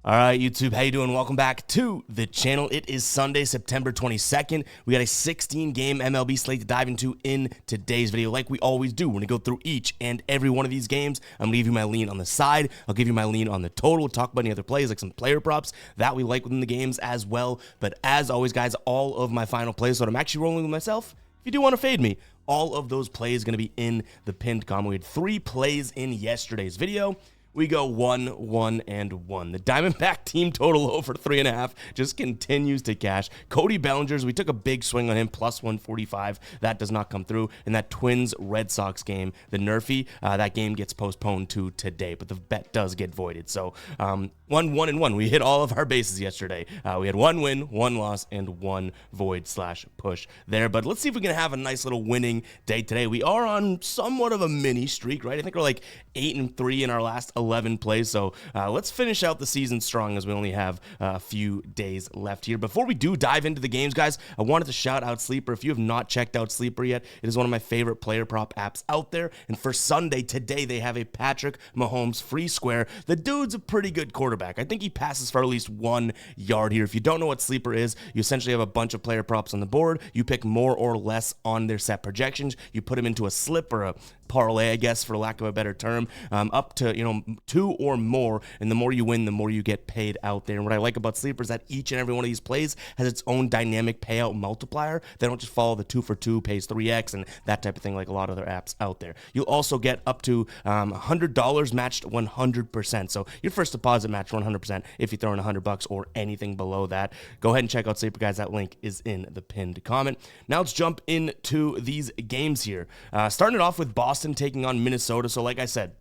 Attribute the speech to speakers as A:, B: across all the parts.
A: All right, YouTube, how you doing? Welcome back to the channel. It is Sunday, September 22nd. We got a 16-game MLB slate to dive into in today's video. Like we always do, we're going to go through each and every one of these games. I'm going to give you my lean on the side. I'll give you my lean on the total. We'll talk about any other plays, like some player props that we like within the games as well. But as always, guys, all of my final plays, so I'm actually rolling with myself. If you do want to fade me, all of those plays going to be in the pinned comment. We had 3 plays in yesterday's video. We go 1, 1, and 1. The Diamondback team total over 3.5 just continues to cash. Cody Bellinger's, we took a big swing on him, plus 145. That does not come through. And that Twins-Red Sox game, the Nerfy, that game gets postponed to today, but the bet does get voided. So 1, 1, and 1. We hit all of our bases yesterday. We had 1 win, 1 loss, and 1 void/push there. But let's see if we can have a nice little winning day today. We are on somewhat of a mini streak, right? I think we're like 8-3 in our last 11 plays, so let's finish out the season strong as we only have a few days left here. Before we do dive into the games, guys, I wanted to shout out Sleeper. If you have not checked out Sleeper yet, it is one of my favorite player prop apps out there, and for Sunday, today, they have a Patrick Mahomes free square. The dude's a pretty good quarterback. I think he passes for at least 1 yard here. If you don't know what Sleeper is, you essentially have a bunch of player props on the board. You pick more or less on their set projections. You put them into a slip or a parlay, I guess, for lack of a better term, up to, 2 or more, and the more you win, the more you get paid out there. And what I like about Sleeper is that each and every one of these plays has its own dynamic payout multiplier. They don't just follow the 2 for 2 pays 3x and that type of thing like a lot of other apps out there. You'll also get up to $100 matched 100%. So your first deposit matched 100% if you throw in $100 or anything below that. Go ahead and check out Sleeper, guys. That link is in the pinned comment. Now let's jump into these games here. Starting it off with Boston taking on Minnesota. So like I said,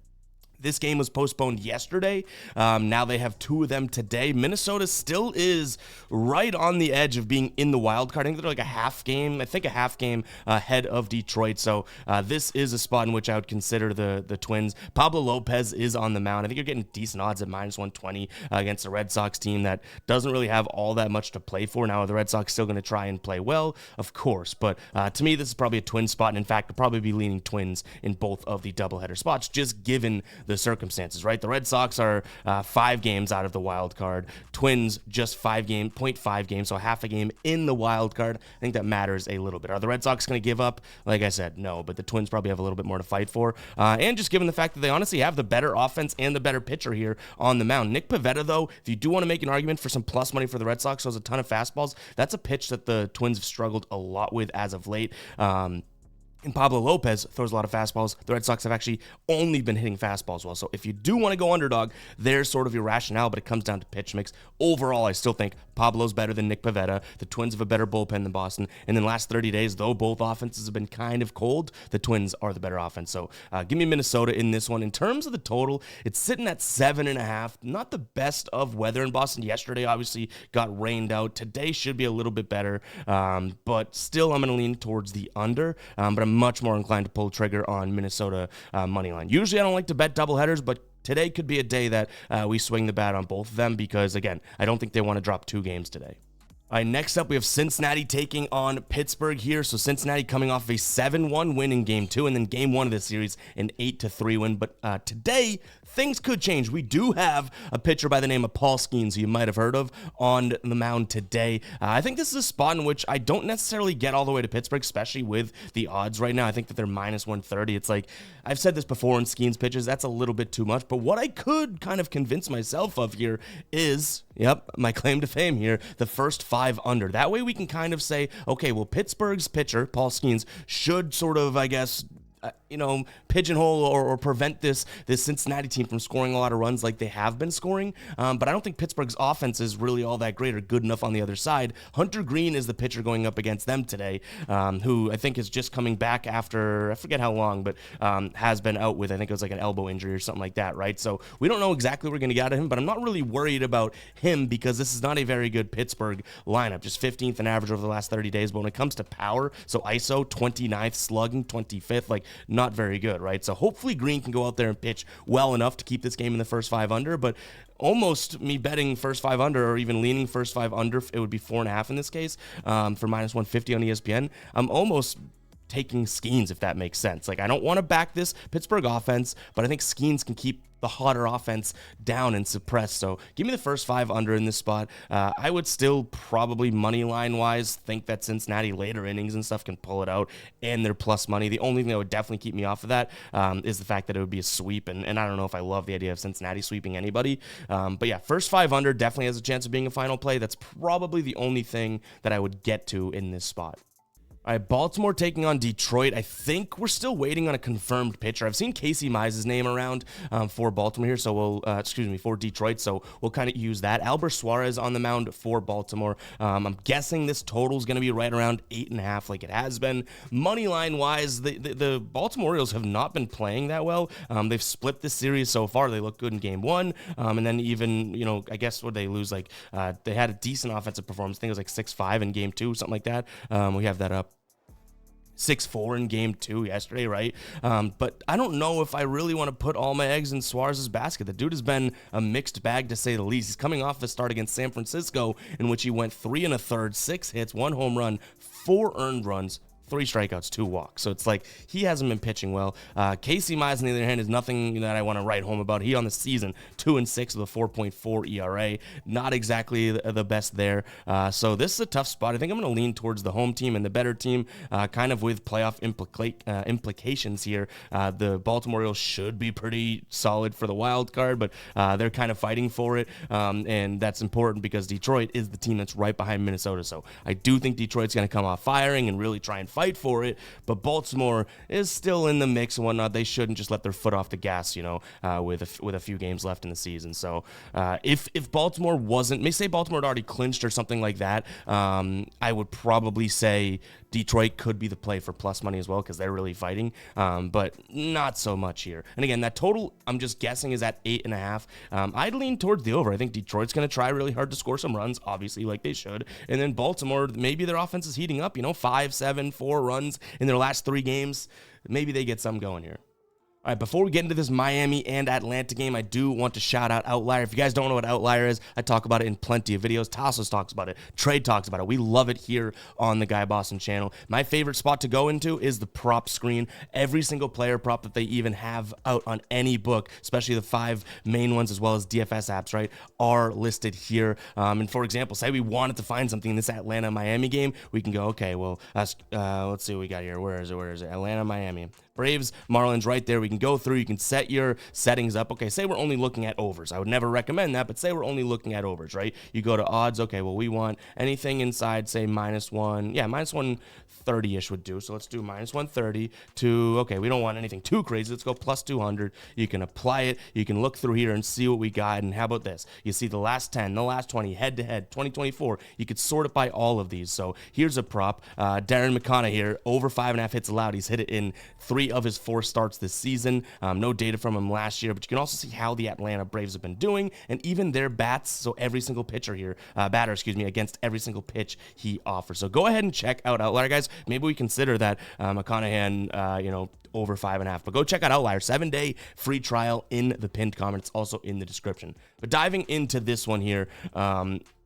A: this game was postponed yesterday. Now they have 2 of them today. Minnesota still is right on the edge of being in the wild card. I think they're like a half game ahead of Detroit. So this is a spot in which I would consider the Twins. Pablo Lopez is on the mound. I think you're getting decent odds at minus 120 against the Red Sox team that doesn't really have all that much to play for. Now, are the Red Sox still going to try and play well? Of course. But to me, this is probably a Twins spot. And in fact, I'll probably be leaning Twins in both of the doubleheader spots, just given the circumstances, right? The Red Sox are 5 games out of the wild card. Twins just 0.5 games, so half a game in the wild card. I think that matters a little bit. Are the Red Sox going to give up? Like I said, no, but the Twins probably have a little bit more to fight for. And just given the fact that they honestly have the better offense and the better pitcher here on the mound. Nick Pivetta, though, if you do want to make an argument for some plus money for the Red Sox, throws a ton of fastballs. That's a pitch that the Twins have struggled a lot with as of late. And Pablo Lopez throws a lot of fastballs. The Red Sox have actually only been hitting fastballs well. So if you do want to go underdog, there's sort of your rationale, but it comes down to pitch mix. Overall, I still think Pablo's better than Nick Pivetta. The Twins have a better bullpen than Boston. And in the last 30 days, though both offenses have been kind of cold, the Twins are the better offense. So give me Minnesota in this one. In terms of the total, it's sitting at 7.5. Not the best of weather in Boston. Yesterday, obviously, got rained out. Today should be a little bit better. But still, I'm going to lean towards the under. But I'm much more inclined to pull trigger on Minnesota money line. Usually I don't like to bet doubleheaders, but today could be a day that we swing the bat on both of them because, again, I don't think they want to drop 2 games today. All right, next up, we have Cincinnati taking on Pittsburgh here. So Cincinnati coming off a 7-1 win in Game 2, and then Game 1 of the series, an 8-3 win. But today, things could change. We do have a pitcher by the name of Paul Skeens, who you might have heard of, on the mound today. I think this is a spot in which I don't necessarily get all the way to Pittsburgh, especially with the odds right now. I think that they're minus 130. It's like, I've said this before in Skeens pitches, that's a little bit too much. But what I could kind of convince myself of here is, my claim to fame here, the first 5 under. That way we can kind of say, okay, well, Pittsburgh's pitcher, Paul Skeens, should sort of, I guess, pigeonhole or prevent this Cincinnati team from scoring a lot of runs like they have been scoring. But I don't think Pittsburgh's offense is really all that great or good enough on the other side. Hunter Green is the pitcher going up against them today, who I think is just coming back after, I forget how long, but has been out with, I think it was like an elbow injury or something like that, right? So we don't know exactly what we're going to get out of him, but I'm not really worried about him because this is not a very good Pittsburgh lineup, just 15th in average over the last 30 days. But when it comes to power, so ISO, 29th, slugging, 25th, like not very good, right? So hopefully Green can go out there and pitch well enough to keep this game in the first 5 under, but almost me betting first 5 under or even leaning first 5 under, it would be 4.5 in this case, for minus 150 on ESPN. I'm almost taking Skeens, if that makes sense. Like, I don't want to back this Pittsburgh offense, but I think Skeens can keep the hotter offense down and suppressed. So give me the first 5 under in this spot. I would still probably money line wise think that Cincinnati later innings and stuff can pull it out, and they're plus money. The only thing that would definitely keep me off of that is the fact that it would be a sweep, and I don't know if I love the idea of Cincinnati sweeping anybody. But yeah, first 5 under definitely has a chance of being a final play. That's probably the only thing that I would get to in this spot. All right, Baltimore taking on Detroit. I think we're still waiting on a confirmed pitcher. I've seen Casey Mize's name around for Baltimore here, so we'll, for Detroit, so we'll kind of use that. Albert Suarez on the mound for Baltimore. I'm guessing this total is going to be right around 8.5 like it has been. Money line wise, the Baltimore Orioles have not been playing that well. They've split this series so far. They look good in game 1, and then even, I guess what they lose, like they had a decent offensive performance. I think it was like 6-5 in game 2, something like that. We have that up. 6-4 in game 2 yesterday, right? But I don't know if I really want to put all my eggs in Suarez's basket. The dude has been a mixed bag, to say the least. He's coming off a start against San Francisco in which he went 3 1/3, 6 hits, 1 home run, 4 earned runs, 3 strikeouts, 2 walks. So it's like he hasn't been pitching well. Casey Mize, on the other hand, is nothing that I want to write home about. He on the season, 2-6 with a 4.4 ERA. Not exactly the best there. So this is a tough spot. I think I'm going to lean towards the home team and the better team, kind of with playoff implications here. The Baltimore Orioles should be pretty solid for the wild card, but they're kind of fighting for it. And that's important because Detroit is the team that's right behind Minnesota. So I do think Detroit's going to come off firing and really try and fight for it, but Baltimore is still in the mix and whatnot. They shouldn't just let their foot off the gas, with a few games left in the season. So if Baltimore wasn't, say Baltimore had already clinched or something like that, I would probably say Detroit could be the play for plus money as well because they're really fighting, but not so much here. And again, that total, I'm just guessing, is at 8.5. I'd lean towards the over. I think Detroit's going to try really hard to score some runs, obviously, like they should. And then Baltimore, maybe their offense is heating up, 5, 7, 4 runs in their last 3 games. Maybe they get some going here. All right, before we get into this Miami and Atlanta game, I do want to shout out Outlier. If you guys don't know what Outlier is, I talk about it in plenty of videos. Tassos talks about it. Trade talks about it. We love it here on the Guy Boston channel. My favorite spot to go into is the prop screen. Every single player prop that they even have out on any book, especially the 5 main ones as well as DFS apps, right, are listed here. And for example, say we wanted to find something in this Atlanta-Miami game, we can go, okay, well, let's see what we got here. Where is it? Atlanta-Miami. Braves, Marlins right there. We can go through. You can set your settings up. Okay, say we're only looking at overs. I would never recommend that, but say we're only looking at overs, right? You go to odds. Okay, well, we want anything inside, say, -1. Yeah, -130-ish would do. So let's do -130 to, okay, we don't want anything too crazy. Let's go +200. You can apply it. You can look through here and see what we got. And how about this? You see the last 10, the last 20, head-to-head, 2024. You could sort it by all of these. So here's a prop. Darren McConnell here, over 5.5 hits allowed. He's hit it in 3 of his 4 starts this season. No data from him last year, but you can also see how the Atlanta Braves have been doing, and even their bats. So every single batter, against every single pitch he offers. So go ahead and check out Outlier, guys. Maybe we consider that McConaughey, over 5.5. But go check out Outlier. 7-day free trial in the pinned comment. It's also in the description. But diving into this one here,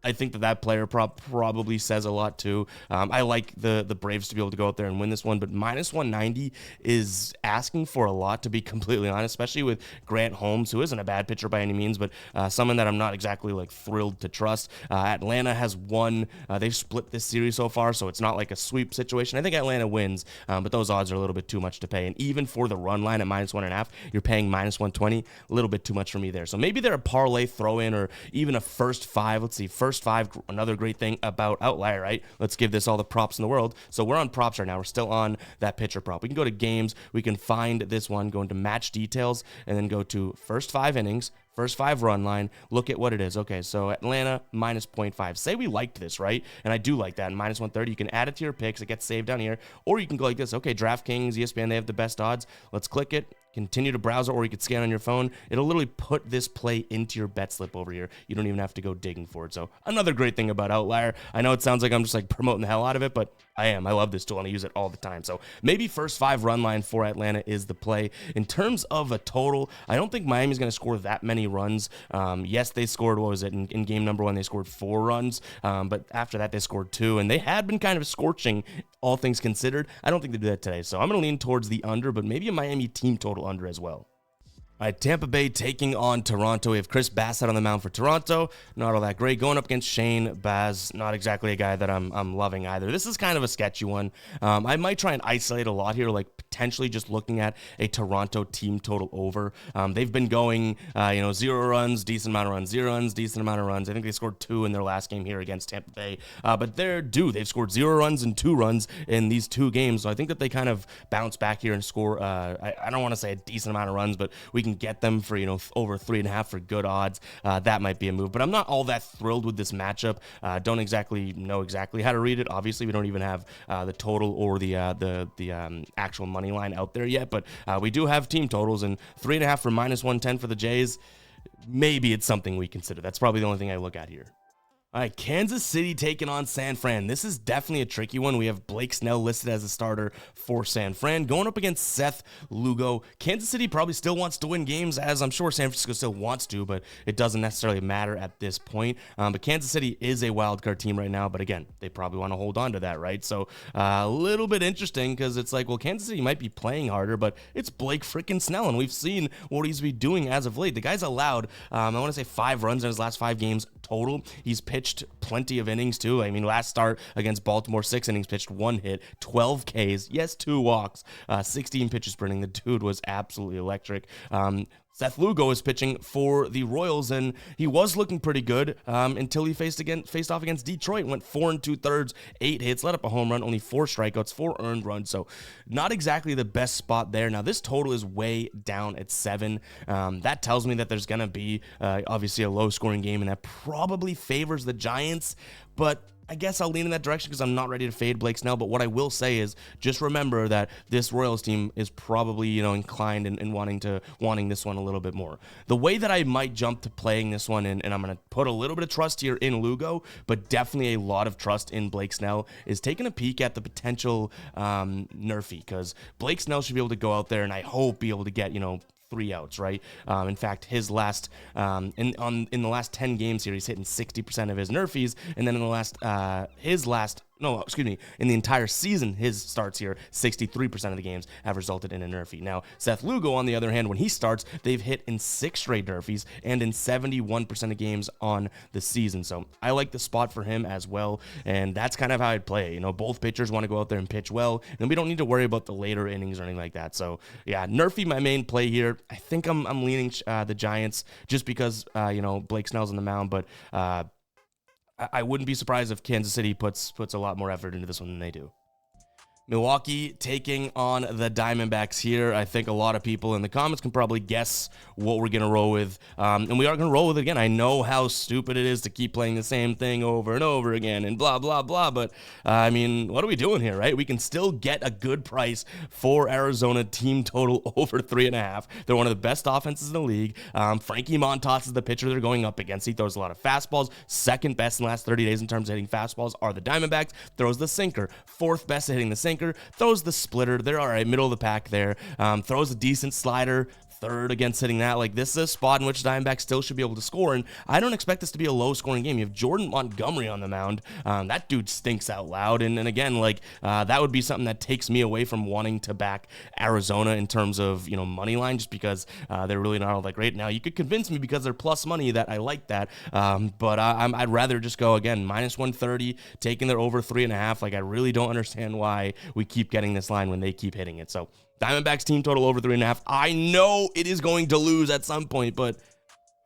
A: I think that player prop probably says a lot too. I like the Braves to be able to go out there and win this one, but -190 is asking for a lot, to be completely honest, especially with Grant Holmes, who isn't a bad pitcher by any means, but someone that I'm not exactly thrilled to trust. Atlanta has won. They've split this series so far, so it's not like a sweep situation. I think Atlanta wins, but those odds are a little bit too much to pay. And even for the run line at -1.5, you're paying -120, a little bit too much for me there. So maybe they're a parlay throw-in or even a first 5. Let's see, first 5, another great thing about Outlier, right? Let's give this all the props in the world. So we're on props right now. We're still on that pitcher prop. We can go to games. We can find this one, go into match details, and then go to first 5 innings, first 5 run line. Look at what it is. Okay, so Atlanta -0.5. Say we liked this, right? And I do like that. -130, you can add it to your picks. It gets saved down here. Or you can go like this. Okay, DraftKings, ESPN, they have the best odds. Let's click it. continue to browse it, or you could scan on your phone. It'll literally put this play into your bet slip over here. You don't even have to go digging for it. So another great thing about Outlier. I know it sounds like I'm just like promoting the hell out of it, but I am. I love this tool and I use it all the time. So maybe first 5 run line for Atlanta is the play. In terms of a total, I don't think Miami's going to score that many runs. Yes, they scored, what was it, in game number 1, they scored 4 runs, but after that they scored 2, and they had been kind of scorching, all things considered. I don't think they do that today, so I'm going to lean towards the under, but maybe a Miami team total under as well. All right, Tampa Bay taking on Toronto. We have Chris Bassett on the mound for Toronto. Not all that great. Going up against Shane Baz. Not exactly a guy that I'm loving either. This is kind of a sketchy one. I might try and isolate a lot here, like potentially just looking at a Toronto team total over. They've been going, 0 runs, decent amount of runs, 0 runs, decent amount of runs. I think they scored 2 in their last game here against Tampa Bay. But they're due. They've scored 0 runs and 2 runs in these 2 games. So I think that they kind of bounce back here and score, I don't want to say a decent amount of runs, but we can get them for, over 3.5 for good odds. That might be a move, but I'm not all that thrilled with this matchup. Don't exactly know exactly how to read it. Obviously, we don't even have the total or the actual money line out there yet, but we do have team totals, and 3.5 for -110 for the Jays. Maybe it's something we consider. That's probably the only thing I look at here. All right, Kansas City taking on San Fran. This is definitely a tricky one. We have Blake Snell listed as a starter for San Fran, going up against Seth Lugo. Kansas City probably still wants to win games, as I'm sure San Francisco still wants to, but it doesn't necessarily matter at this point. But Kansas City is a wild card team right now, but again, they probably want to hold on to that, right? So a little bit interesting, because it's like, well, Kansas City might be playing harder, but it's Blake freaking Snell, and we've seen what he's been doing as of late. The guy's allowed, I want to say 5 runs in his last 5 games total. He's pitched plenty of innings too. I mean, last start against Baltimore, 6 innings pitched, 1 hit, 12 Ks, yes, 2 walks, 16 pitches per inning. The dude was absolutely electric. Seth Lugo is pitching for the Royals, and he was looking pretty good until he faced off against Detroit. Went 4 2/3, 8 hits, let up a home run, only 4 strikeouts, 4 earned runs. So not exactly the best spot there. Now this total is way down at 7. That tells me that there's gonna be obviously a low-scoring game, and that probably favors the Giants. But I guess I'll lean in that direction because I'm not ready to fade Blake Snell. But what I will say is just remember that this Royals team is probably, inclined and wanting this one a little bit more. The way that I might jump to playing this one, and I'm going to put a little bit of trust here in Lugo, but definitely a lot of trust in Blake Snell, is taking a peek at the potential Nerfy, because Blake Snell should be able to go out there and I hope be able to get, 3 outs, right? In fact, his last in the last 10 games here, he's hitting 60% of his Nerfies, and then in in the entire season, his starts here, 63% of the games have resulted in a Nerfie. Now, Seth Lugo, on the other hand, when he starts, they've hit in 6 straight Nerfies and in 71% of games on the season. So I like the spot for him as well, and that's kind of how I'd play it. Both pitchers want to go out there and pitch well, and we don't need to worry about the later innings or anything like that. So yeah, Nerfie, my main play here. I think I'm leaning the Giants just because, Blake Snell's on the mound, but I wouldn't be surprised if Kansas City puts a lot more effort into this one than they do. Milwaukee taking on the Diamondbacks here. I think a lot of people in the comments can probably guess what we're going to roll with. And we are going to roll with it again. I know how stupid it is to keep playing the same thing over and over again and blah, blah, blah. But, what are we doing here, right? We can still get a good price for Arizona team total over 3.5. They're one of the best offenses in the league. Frankie Montas is the pitcher they're going up against. He throws a lot of fastballs. Second best in the last 30 days in terms of hitting fastballs are the Diamondbacks. Throws the sinker. 4th best at hitting the sinker. Throws the splitter. They're all right, middle of the pack there. Throws a decent slider. 3rd against hitting that. Like, this is a spot in which Diamondbacks still should be able to score, and I don't expect this to be a low-scoring game. You have Jordan Montgomery on the mound. That dude stinks out loud, and again, that would be something that takes me away from wanting to back Arizona in terms of, money line, just because they're really not all that great. Now, you could convince me because they're plus money that I like that, but I'd rather just go, again, -130, taking their over 3.5. I really don't understand why we keep getting this line when they keep hitting it. So Diamondbacks team total over 3.5. I know it is going to lose at some point, but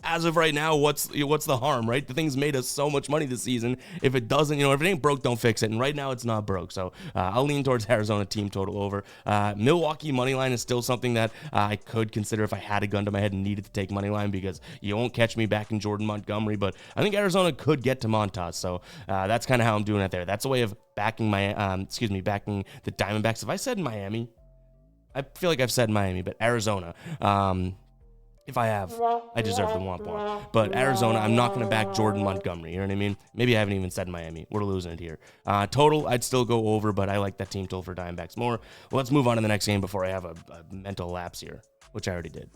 A: as of right now, what's the harm, right? The thing's made us so much money this season. If it doesn't, if it ain't broke, don't fix it. And right now, it's not broke. So I'll lean towards Arizona team total over. Milwaukee money line is still something that I could consider if I had a gun to my head and needed to take money line, because you won't catch me back in Jordan Montgomery. But I think Arizona could get to Montas. So that's kind of how I'm doing it there. That's a way of backing backing the Diamondbacks. If I said Miami, I feel like I've said Miami, but Arizona. If I have, I deserve the womp womp. But Arizona, I'm not going to back Jordan Montgomery. You know what I mean? Maybe I haven't even said Miami. We're losing it here. Total, I'd still go over, but I like that team total for Diamondbacks more. Well, let's move on to the next game before I have a mental lapse here, which I already did.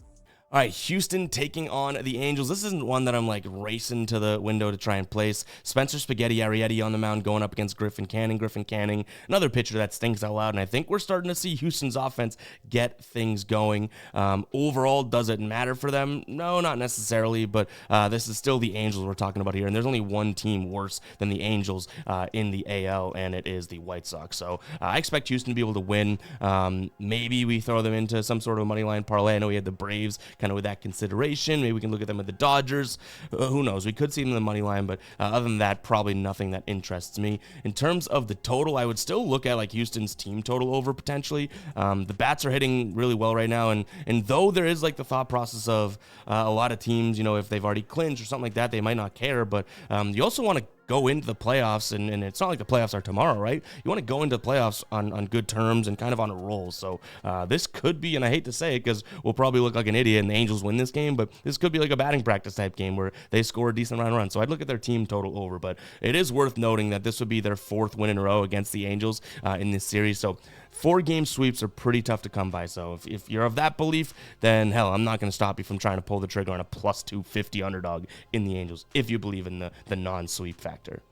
A: All right, Houston taking on the Angels. This isn't one that I'm like racing to the window to try and place. Spencer Spaghetti Arrieta on the mound going up against Griffin Canning. Griffin Canning, another pitcher that stinks out loud, and I think we're starting to see Houston's offense get things going. Overall, does it matter for them? No, not necessarily, but this is still the Angels we're talking about here, and there's only one team worse than the Angels in the AL, and it is the White Sox. So I expect Houston to be able to win. Maybe we throw them into some sort of a money line parlay. I know we had the Braves kind of with that consideration. Maybe we can look at them at the Dodgers. Who knows? We could see them in the money line, but other than that, probably nothing that interests me. In terms of the total, I would still look at like Houston's team total over potentially. The bats are hitting really well right now, and though there is like the thought process of a lot of teams, you know, if they've already clinched or something like that, they might not care, but you also want to go into the playoffs, and it's not like the playoffs are tomorrow, right? You want to go into the playoffs on good terms and kind of on a roll. So this could be, and I hate to say it because we'll probably look like an idiot and the Angels win this game, but this could be like a batting practice type game where they score a decent amount of runs. So I'd look at their team total over, but it is worth noting that this would be their 4th win in a row against the Angels in this series. So 4-game sweeps are pretty tough to come by. So if you're of that belief, then hell, I'm not going to stop you from trying to pull the trigger on a plus 250 underdog in the Angels if you believe in the non-sweep factor.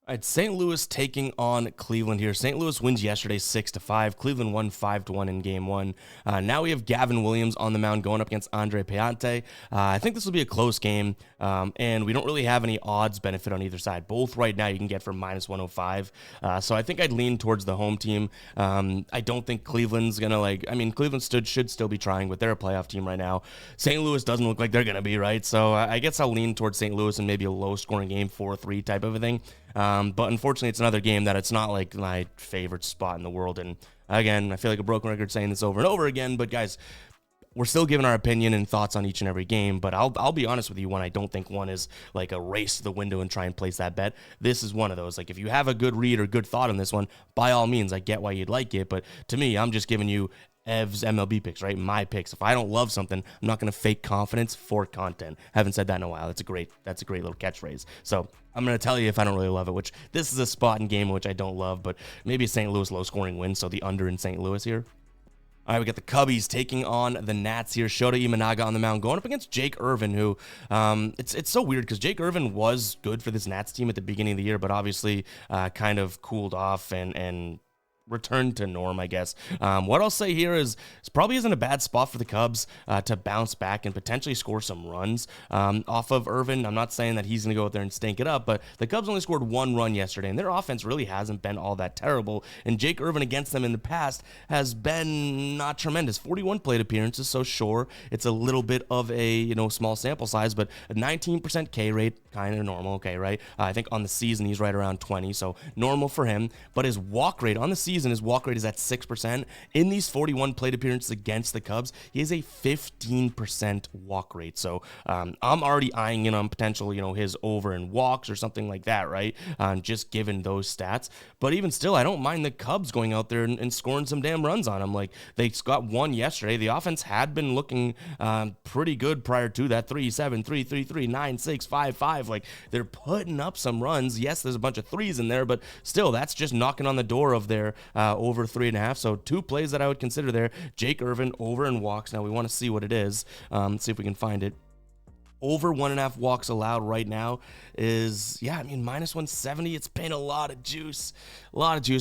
A: All right, St. Louis taking on Cleveland here. St. Louis wins yesterday 6-5. Cleveland won 5-1 in game 1. Now we have Gavin Williams on the mound going up against Andre Piante. I think this will be a close game, and we don't really have any odds benefit on either side. Both right now you can get for -105. So I think I'd lean towards the home team. I don't think Cleveland's going to Cleveland should still be trying, but they're a playoff team right now. St. Louis doesn't look like they're going to be, right? So I guess I'll lean towards St. Louis and maybe a low-scoring game, 4-3 type of a thing. But unfortunately, it's another game that it's not like my favorite spot in the world. And again, I feel like a broken record saying this over and over again, but guys, we're still giving our opinion and thoughts on each and every game, but I'll be honest with you when I don't think one is like a race to the window and try and place that bet. This is one of those. Like if you have a good read or good thought on this one, by all means, I get why you'd like it. But to me, I'm just giving you Ev's MLB picks, right? My picks. If I don't love something, I'm not going to fake confidence for content. Haven't said that in a while. That's a great little catchphrase. So I'm going to tell you if I don't really love it, which this is a spot in game which I don't love, but maybe a St. Louis low-scoring win, so the under in St. Louis here. All right, we got the Cubbies taking on the Nats here. Shota Imanaga on the mound going up against Jake Irvin, who it's so weird because Jake Irvin was good for this Nats team at the beginning of the year, but obviously kind of cooled off and returned to norm, I guess. What I'll say here is this probably isn't a bad spot for the Cubs to bounce back and potentially score some runs off of Irvin. I'm not saying that he's going to go out there and stink it up, but the Cubs only scored 1 run yesterday, and their offense really hasn't been all that terrible. And Jake Irvin against them in the past has been not tremendous. 41 plate appearances, so sure, it's a little bit of a small sample size, but a 19% K rate, kind of normal, okay, right? I think on the season he's right around 20, so normal for him. But his walk rate on the season, his walk rate is at 6%. In these 41 plate appearances against the Cubs, he has a 15% walk rate. So I'm already eyeing in on potential, his over in walks or something like that, right? Just given those stats. But even still, I don't mind the Cubs going out there and scoring some damn runs on him. Like they got 1 yesterday. The offense had been looking pretty good prior to that. 3-7, 3-3-3, 9-6, 5-5. Like they're putting up some runs. Yes, there's a bunch of threes in there, but still, that's just knocking on the door of their over 3.5. So 2 plays that I would consider there. Jake Irvin over in walks. Now we want to see what it is. See if we can find it. Over 1.5 walks allowed right now is, -170. It's paying a lot of juice.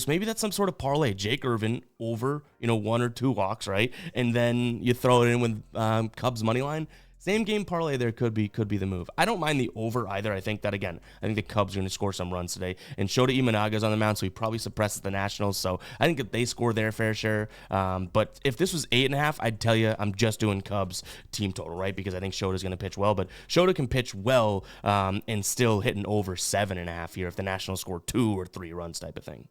A: Maybe that's some sort of parlay. Jake Irvin over, 1 or 2 walks, right? And then you throw it in with Cubs money line. Same game parlay there could be the move. I don't mind the over either. I think the Cubs are going to score some runs today. And Shota Imanaga's on the mound, so he probably suppresses the Nationals. So I think if they score their fair share. But if this was 8.5, I'd tell you I'm just doing Cubs team total, right? Because I think Shota's going to pitch well. But Shota can pitch well and still hit an over 7.5 here if the Nationals score 2 or 3 runs type of thing.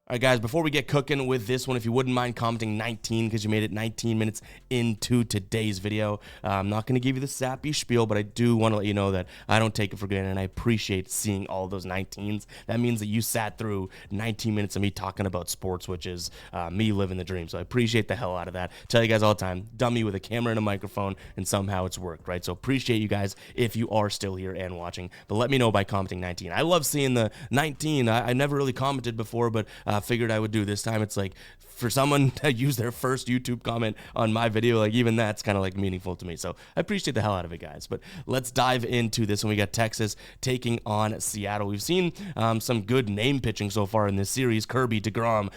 A: All right, guys, before we get cooking with this one, if you wouldn't mind commenting 19 because you made it 19 minutes into today's video. I'm not going to give you the sappy spiel, but I do want to let you know that I don't take it for granted, and I appreciate seeing all those 19s. That means that you sat through 19 minutes of me talking about sports, which is me living the dream. So I appreciate the hell out of that. Tell you guys all the time, dummy with a camera and a microphone, and somehow it's worked, right? So appreciate you guys if you are still here and watching, but let me know by commenting 19. I love seeing the 19. I never really commented before, but figured I would do this time. It's like for someone to use their first YouTube comment on my video, like even that's kind of like meaningful to me. So I appreciate the hell out of it, guys. But let's dive into this one. We got Texas taking on Seattle. We've seen some good name pitching so far in this series. Kirby, DeGrom,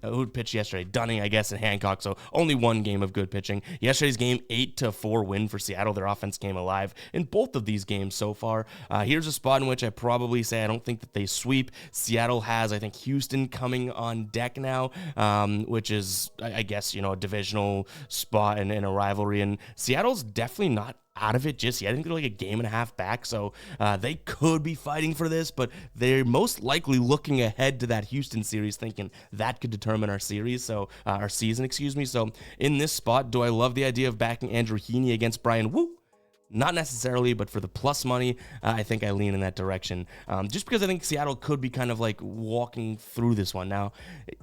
A: who pitched yesterday? Dunning, I guess, and Hancock. So only one game of good pitching. Yesterday's game, 8-4 win for Seattle. Their offense came alive in both of these games so far. Here's a spot in which I probably say I don't think that they sweep. Seattle has, I think, Houston coming on deck now, which is, I guess, you know, a divisional spot and a rivalry. And Seattle's definitely not out of it just yet. I think they're like a game and a half back, so they could be fighting for this, but they're most likely looking ahead to that Houston series, thinking that could determine our series, so our season, excuse me. So in this spot, do I love the idea of backing Andrew Heaney against Brian Wu? Not necessarily, but for the plus money, I think I lean in that direction. Just because I think Seattle could be kind of like walking through this one. Now,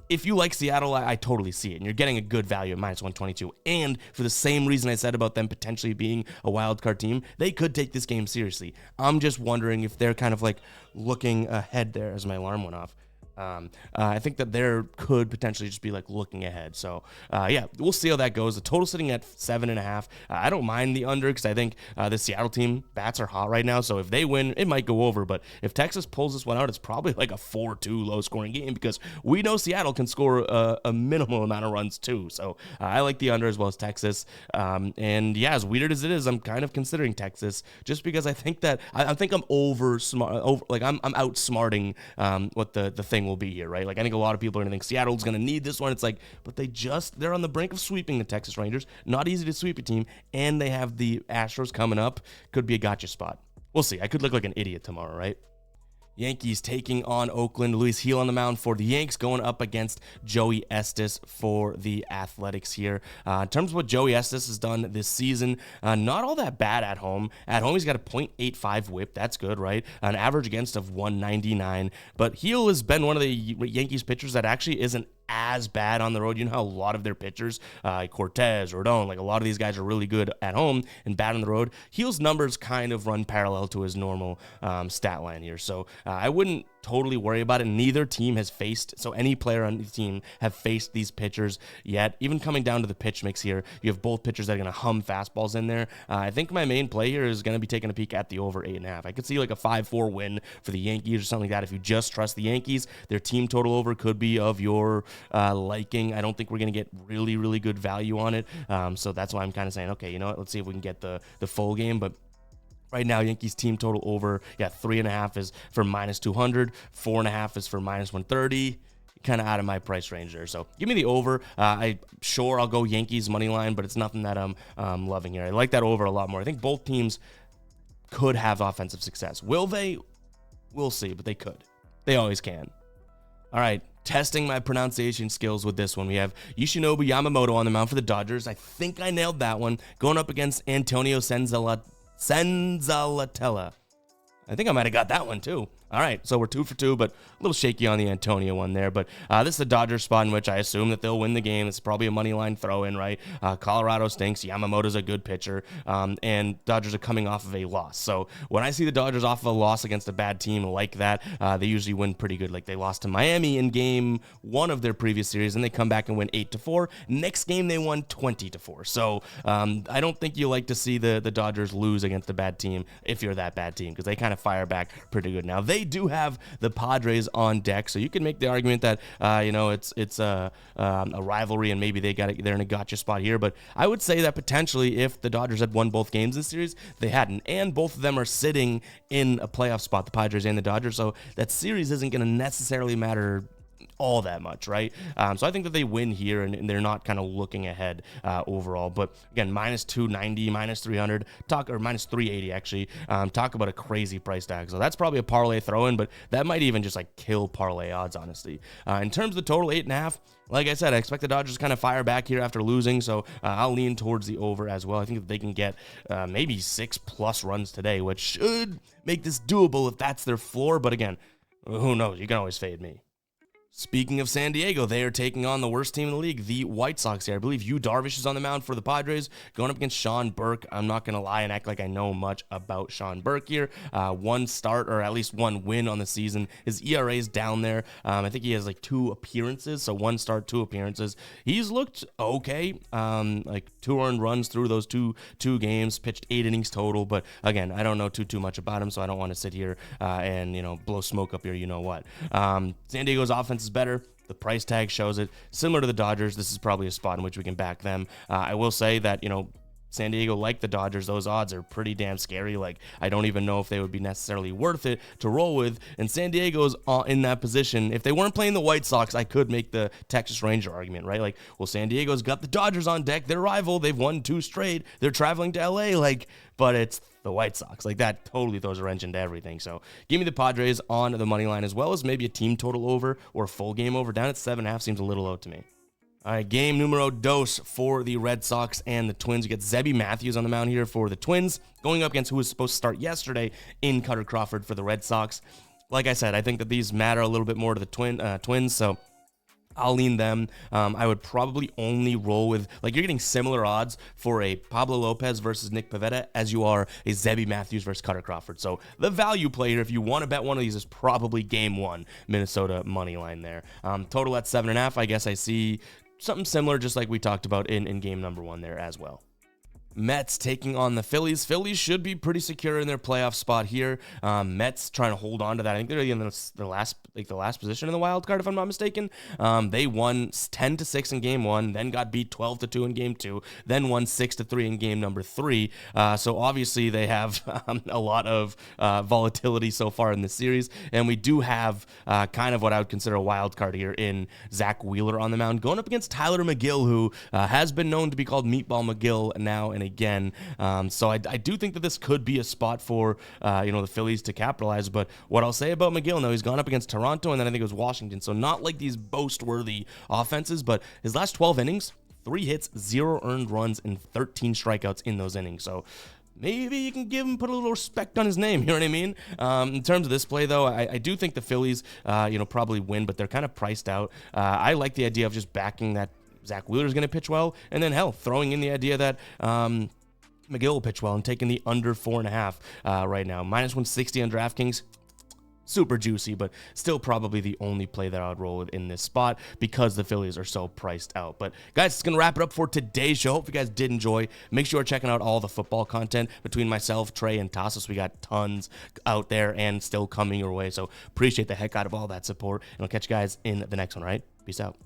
A: if you like Seattle, I totally see it. And you're getting a good value at minus 122. And for the same reason I said about them potentially being a wild card team, they could take this game seriously. I'm just wondering if they're kind of like looking ahead there as my alarm went off. I think that there could potentially just be like looking ahead. So yeah, we'll see how that goes. The total sitting at 7.5. I don't mind the under because I think the Seattle team bats are hot right now. So if they win, it might go over. But if Texas pulls this one out, it's probably like a 4-2 low scoring game because we know Seattle can score a minimal amount of runs too. So I like the under as well as Texas. And yeah, as weird as it is, I'm kind of considering Texas just because I think that I think I'm I'm outsmarting what the thing will be here, right? Like I think a lot of people are gonna think Seattle's gonna need this one. It's like, but they're on the brink of sweeping the Texas Rangers. Not easy to sweep a team, and they have the Astros coming up. Could be a gotcha spot. We'll see. I could look like an idiot tomorrow, right? Yankees taking on Oakland. Luis Gil on the mound for the Yanks, going up against Joey Estes for the Athletics here. In terms of what Joey Estes has done this season, not all that bad at home. At home, he's got a .85 whip. That's good, right? An average against of 199. But Gil has been one of the Yankees pitchers that actually isn't as bad on the road. You know how a lot of their pitchers, Cortez, Rodon, like a lot of these guys are really good at home and bad on the road. Gil's numbers kind of run parallel to his normal stat line here. So I wouldn't totally worry about it. Neither team has faced, so any player on the team have faced these pitchers yet. Even coming down to the pitch mix here, you have both pitchers that are going to hum fastballs in there. I think my main play here is going to be taking a peek at the over 8.5. I could see like a 5-4 win for the Yankees or something like that. If you just trust the Yankees, their team total over could be of your liking. I don't think we're going to get really, really good value on it. So that's why I'm kind of saying, okay, you know what? Let's see if we can get the full game. But right now, Yankees team total over, 3.5 is for minus 200, 4.5 is for minus 130. Kind of out of my price range there. So give me the over. I'll go Yankees money line, but it's nothing that I'm loving here. I like that over a lot more. I think both teams could have offensive success. Will they? We'll see, but they could. They always can. All right. Testing my pronunciation skills with this one. We have Yoshinobu Yamamoto on the mound for the Dodgers. I think I nailed that one. Going up against Antonio Senzatella. I think I might have got that one too. All right, so we're 2 for 2, but a little shaky on the Antonio one there. But this is the Dodgers spot in which I assume that they'll win the game. It's probably a money line throw-in, right? Colorado stinks. Yamamoto's a good pitcher, and Dodgers are coming off of a loss. So when I see the Dodgers off of a loss against a bad team like that, they usually win pretty good. Like they lost to Miami in game 1 of their previous series, and they come back and win 8-4. Next game, they won 20-4. So I don't think you like to see the Dodgers lose against a bad team if you're that bad team, because they kind of fire back pretty good. Now, they do have the Padres on deck, so you can make the argument that it's a rivalry and maybe they're in a gotcha spot here. But I would say that potentially if the Dodgers had won both games in the series, they hadn't, and both of them are sitting in a playoff spot, the Padres and the Dodgers. So that series isn't going to necessarily matter all that much, right? So I think that they win here, and they're not kind of looking ahead overall. But again, minus 290, minus 300, or minus 380 actually. Talk about a crazy price tag. So that's probably a parlay throw-in, but that might even just like kill parlay odds, honestly. In terms of the total, 8.5. Like I said, I expect the Dodgers to kind of fire back here after losing, so I'll lean towards the over as well. I think that they can get maybe 6+ runs today, which should make this doable if that's their floor. But again, who knows? You can always fade me. Speaking of San Diego, they are taking on the worst team in the league, the White Sox here. I believe Yu Darvish is on the mound for the Padres, going up against Sean Burke. I'm not going to lie and act like I know much about Sean Burke here. One start, or at least one win on the season. His ERA is down there. I think he has like 2 appearances, so 1 start, 2 appearances. He's looked okay, like 2 earned runs through those two games, pitched 8 innings total. But again, I don't know too much about him, so I don't want to sit here and blow smoke up here. You know what? San Diego's offense is better. The price tag shows it. Similar to the Dodgers, this is probably a spot in which we can back them. I will say that, San Diego, like the Dodgers, those odds are pretty damn scary. Like, I don't even know if they would be necessarily worth it to roll with. And San Diego's in that position. If they weren't playing the White Sox, I could make the Texas Ranger argument, right? Like, well, San Diego's got the Dodgers on deck. Their rival, they've won 2 straight. They're traveling to LA, but it's the White Sox. Like, that totally throws a wrench into everything. So give me the Padres on the money line, as well as maybe a team total over or a full game over. Down at 7.5 seems a little low to me. All right, game numero dos for the Red Sox and the Twins. You get Zebby Matthews on the mound here for the Twins, going up against who was supposed to start yesterday in Cutter Crawford for the Red Sox. Like I said, I think that these matter a little bit more to the Twins, so I'll lean them. I would probably only roll with, you're getting similar odds for a Pablo Lopez versus Nick Pivetta as you are a Zebby Matthews versus Cutter Crawford. So the value play here, if you want to bet one of these, is probably game 1, Minnesota money line there. Total at 7.5. I guess I see something similar, just like we talked about in game number 1 there as well. Mets taking on the Phillies. Phillies should be pretty secure in their playoff spot here. Mets trying to hold on to that. I think they're in the last position in the wild card, if I'm not mistaken. They won 10-6 in game 1, then got beat 12-2 in game 2, then won 6-3 in game number 3. So obviously they have a lot of volatility so far in this series, and we do have kind of what I would consider a wild card here in Zach Wheeler on the mound, going up against Tyler McGill, who has been known to be called Meatball McGill now and again. So I do think that this could be a spot for the Phillies to capitalize. But what I'll say about McGill, no, he's gone up against Toronto, and then I think it was Washington. So not like these boast-worthy offenses, but his last 12 innings, 3 hits, 0 earned runs, and 13 strikeouts in those innings. So maybe you can put a little respect on his name, you know what I mean? In terms of this play, though, I do think the Phillies, probably win, but they're kind of priced out. I like the idea of just backing that Zach Wheeler's going to pitch well, and then, throwing in the idea that McGill will pitch well and taking the under 4.5 right now. Minus 160 on DraftKings. Super juicy, but still probably the only play that I would roll with in this spot because the Phillies are so priced out. But guys, it's going to wrap it up for today's show. Hope you guys did enjoy. Make sure you're checking out all the football content between myself, Trey, and Tassos. We got tons out there and still coming your way. So appreciate the heck out of all that support. And I'll catch you guys in the next one, all right? Peace out.